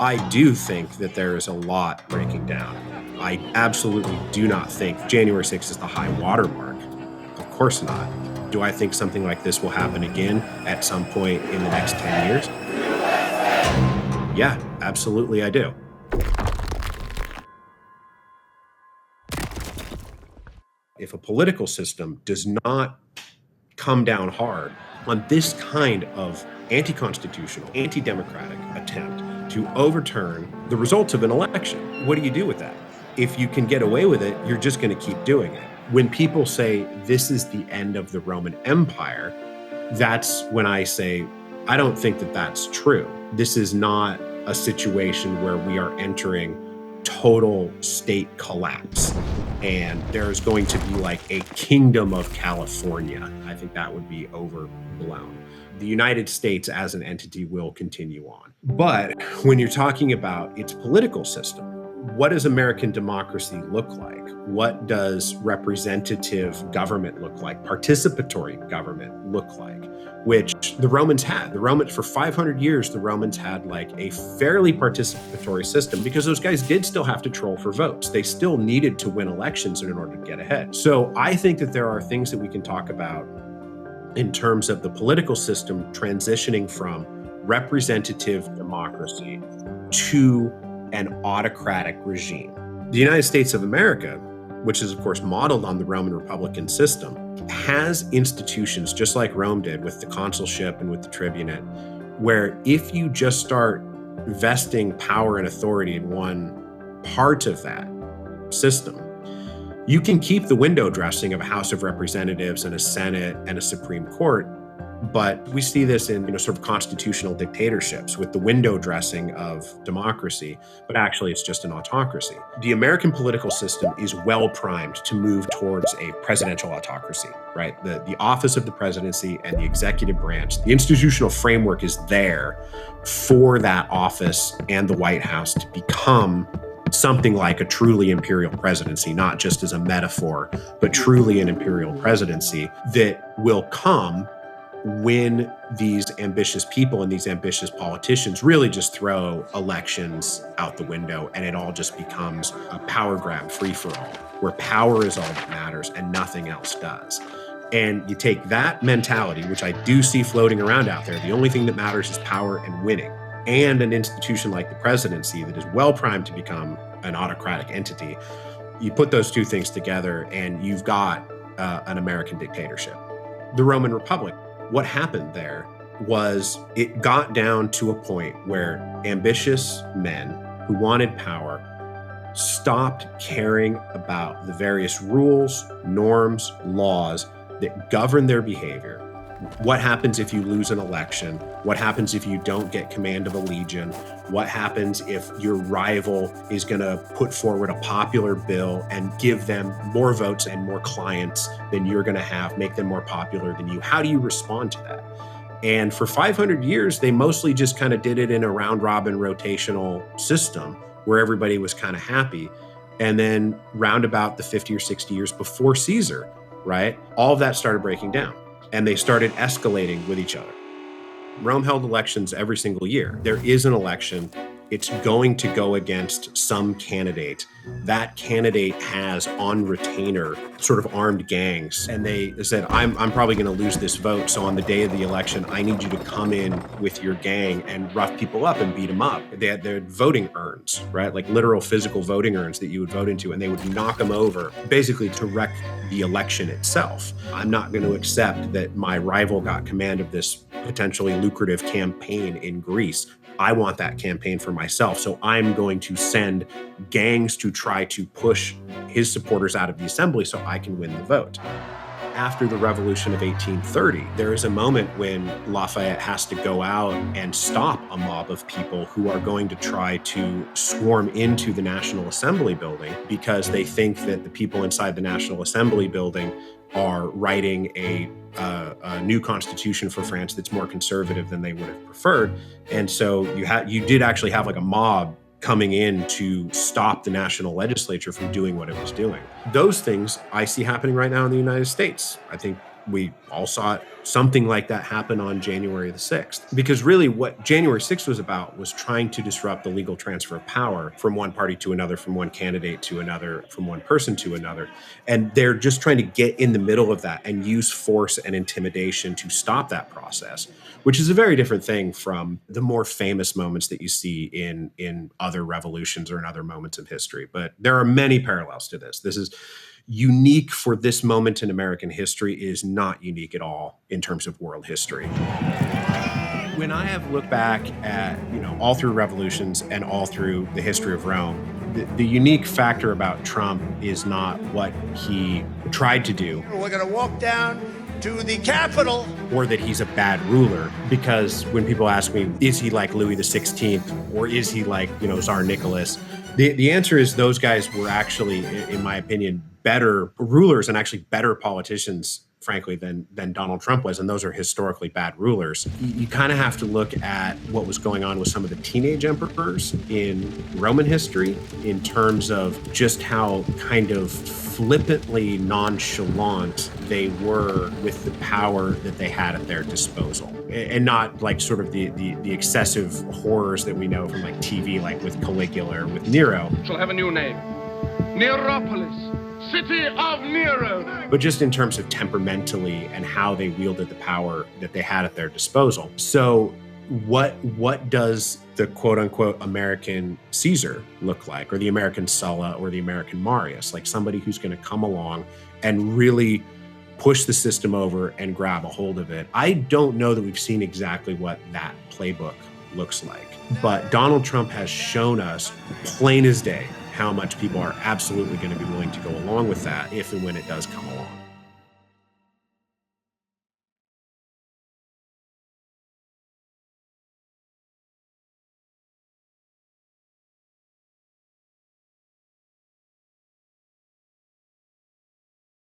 I do think that there is a lot breaking down. I absolutely do not think January 6th is the high watermark. Of course not. Do I think something like this will happen again at some point in the next 10 years? Yeah, absolutely I do. If a political system does not come down hard on this kind of anti-constitutional, anti-democratic attempt to overturn the results of an election, what do you do with that? If you can get away with it, you're just going to keep doing it. When people say this is the end of the Roman Empire, that's when I say, I don't think that that's true. This is not a situation where we are entering total state collapse and there's going to be like a kingdom of California. I think that would be overblown. The United States as an entity will continue on. But when you're talking about its political system, what does American democracy look like? What does representative government look like? Participatory government look like? Which the Romans had. For 500 years, the Romans had like a fairly participatory system because those guys did still have to troll for votes. They still needed to win elections in order to get ahead. So I think that there are things that we can talk about in terms of the political system transitioning from representative democracy to an autocratic regime. The United States of America, which is of course modeled on the Roman Republican system, has institutions just like Rome did with the consulship and with the tribunate, where if you just start vesting power and authority in one part of that system, you can keep the window dressing of a House of Representatives and a Senate and a Supreme Court. But we see this in sort of constitutional dictatorships with the window dressing of democracy, but actually it's just an autocracy. The American political system is well primed to move towards a presidential autocracy, right? The office of the presidency and the executive branch, the institutional framework is there for that office and the White House to become something like a truly imperial presidency, not just as a metaphor, but truly an imperial presidency that will come when these ambitious people and these ambitious politicians really just throw elections out the window and it all just becomes a power grab free-for-all, where power is all that matters and nothing else does. And you take that mentality, which I do see floating around out there, the only thing that matters is power and winning, and an institution like the presidency that is well primed to become an autocratic entity. You put those two things together and you've got an American dictatorship. The Roman Republic, what happened there was it got down to a point where ambitious men who wanted power stopped caring about the various rules, norms, laws that govern their behavior. What happens if you lose an election? What happens if you don't get command of a legion? What happens if your rival is going to put forward a popular bill and give them more votes and more clients than you're going to have, make them more popular than you? How do you respond to that? And for 500 years, they mostly just kind of did it in a round robin rotational system where everybody was kind of happy. And then round about the 50 or 60 years before Caesar, right? All of that started breaking down. And they started escalating with each other. Rome held elections every single year. There is an election. It's going to go against some candidate. That candidate has on retainer sort of armed gangs. And they said, I'm probably going to lose this vote. So on the day of the election, I need you to come in with your gang and rough people up and beat them up. They had their voting urns, right? Like literal physical voting urns that you would vote into, and they would knock them over basically to wreck the election itself. I'm not going to accept that my rival got command of this potentially lucrative campaign in Greece. I want that campaign for myself. So I'm going to send gangs to try to push his supporters out of the assembly so I can win the vote. After the Revolution of 1830, there is a moment when Lafayette has to go out and stop a mob of people who are going to try to swarm into the National Assembly building because they think that the people inside the National Assembly building are writing a new constitution for France that's more conservative than they would have preferred. And so you did actually have like a mob coming in to stop the national legislature from doing what it was doing. Those things I see happening right now in the United States. I think We all saw something like that happen on January the 6th. Because really what January 6th was about was trying to disrupt the legal transfer of power from one party to another, from one candidate to another, from one person to another. And they're just trying to get in the middle of that and use force and intimidation to stop that process, which is a very different thing from the more famous moments that you see in other revolutions or in other moments of history. But there are many parallels to this. This is unique for this moment in American history. It is not unique at all in terms of world history. When I have looked back at, all through revolutions and all through the history of Rome, the unique factor about Trump is not what he tried to do. We're going to walk down to the Capitol. Or that he's a bad ruler, because when people ask me, is he like Louis XVI or is he like, Tsar Nicholas? The answer is those guys were actually, in my opinion, better rulers and actually better politicians, frankly, than Donald Trump was. And those are historically bad rulers. You kind of have to look at what was going on with some of the teenage emperors in Roman history in terms of just how kind of flippantly nonchalant they were with the power that they had at their disposal, and not like sort of the excessive horrors that we know from like TV, like with Caligula or with Nero. Shall have a new name. Neropolis. City of Nero. But just in terms of temperamentally and how they wielded the power that they had at their disposal. So what does the quote unquote American Caesar look like, or the American Sulla, or the American Marius? Like somebody who's going to come along and really push the system over and grab a hold of it. I don't know that we've seen exactly what that playbook looks like, but Donald Trump has shown us plain as day how much people are absolutely going to be willing to go along with that if and when it does come along.